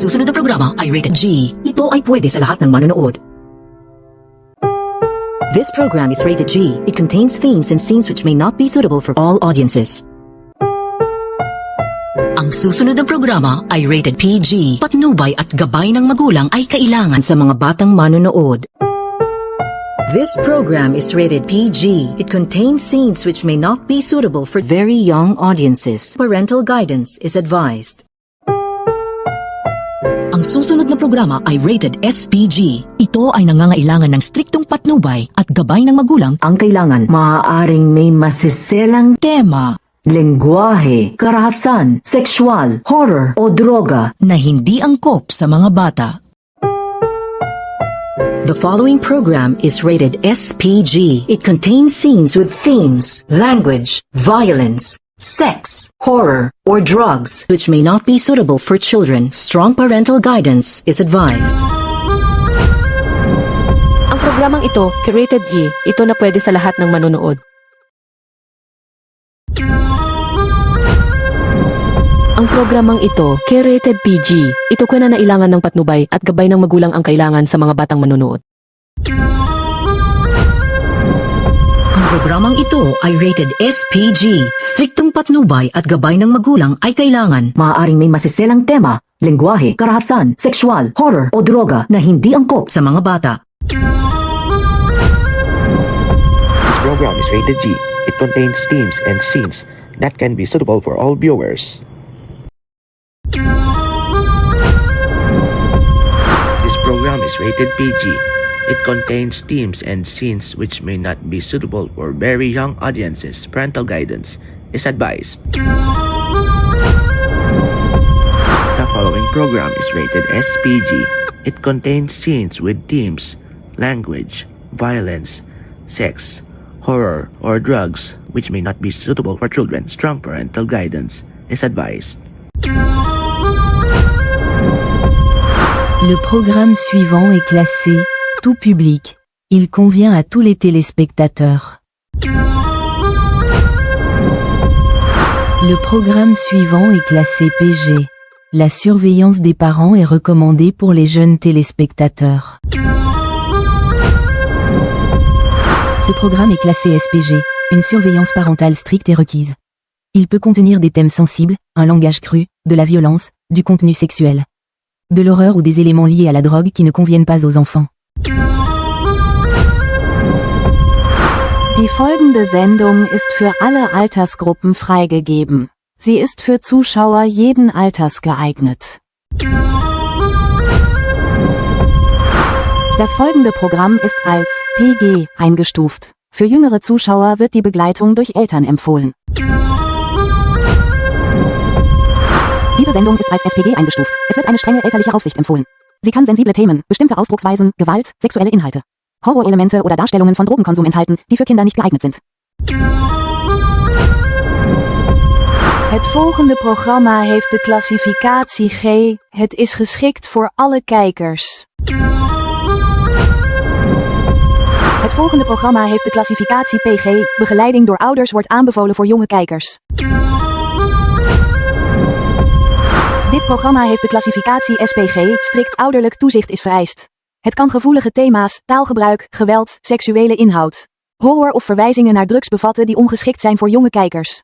susunod na programa ay rated G. Ito ay pwede sa lahat ng manonood. This program is rated G. It contains themes and scenes which may not be suitable for all audiences. Ang susunod na programa ay rated PG. Patnubay at gabay ng magulang ay kailangan sa mga batang manonood. This program is rated PG. It contains scenes which may not be suitable for very young audiences. Parental guidance is advised. Ang susunod na programa ay rated SPG. Ito ay nangangailangan ng striktong patnubay at gabay ng magulang. Ang kailangan, maaaring may masiselang Tema lengguwahe, karahasan, sexual, horror o droga. na hindi angkop sa mga bata. The following program is rated SPG. It contains scenes with themes, language, violence, sex, horror, or drugs, which may not be suitable for children. Strong parental guidance is advised. Ang programang ito, rated E, ito na pwede sa lahat ng manonood. Ang programang ito, rated PG, ito kinanailangan ng patnubay at gabay ng magulang ang kailangan sa mga batang manonood. Ang programang ito ay rated SPG. Striktong patnubay at gabay ng magulang ay kailangan. Maaaring may masiselang tema, lengguwahe, karahasan, sexual, horror o droga na hindi angkop Sa mga bata. This program is rated G. It contains themes and scenes that can be suitable for all viewers. This program is rated PG. It contains themes and scenes which may not be suitable for very young audiences. Parental guidance is advised. The following program is rated SPG. It contains scenes with themes, language, violence, sex, horror, or drugs which may not be suitable for children. Strong parental guidance is advised. Le programme suivant est classé tout public. Il convient à tous les téléspectateurs. Le programme suivant est classé PG. La surveillance des parents est recommandée pour les jeunes téléspectateurs. Ce programme est classé SPG. Une surveillance parentale stricte est requise. Il peut contenir des thèmes sensibles, un langage cru, de la violence, du contenu sexuel, de l'horreur ou des éléments liés à la drogue qui ne conviennent pas aux enfants. Die folgende Sendung ist für alle Altersgruppen freigegeben. Sie ist für Zuschauer jeden Alters geeignet. Das folgende Programm ist als PG eingestuft. Für jüngere Zuschauer wird die Begleitung durch Eltern empfohlen. Diese Sendung ist als SPG eingestuft. Es wird eine strenge elterliche Aufsicht empfohlen. Sie kann sensible Themen, bestimmte Ausdrucksweisen, Gewalt, sexuelle Inhalte, Horrorelemente oder Darstellungen von Drogenkonsum enthalten, die für Kinder niet geeignet sind. Het volgende programma heeft de klassificatie G. Het is geschikt voor alle kijkers. Het volgende programma heeft de klassificatie PG. Begeleiding door ouders wordt aanbevolen voor jonge kijkers. Dit programma heeft de klassificatie SPG. Strikt ouderlijk toezicht is vereist. Het kan gevoelige thema's, taalgebruik, geweld, seksuele inhoud, horror of verwijzingen naar drugs bevatten die ongeschikt zijn voor jonge kijkers.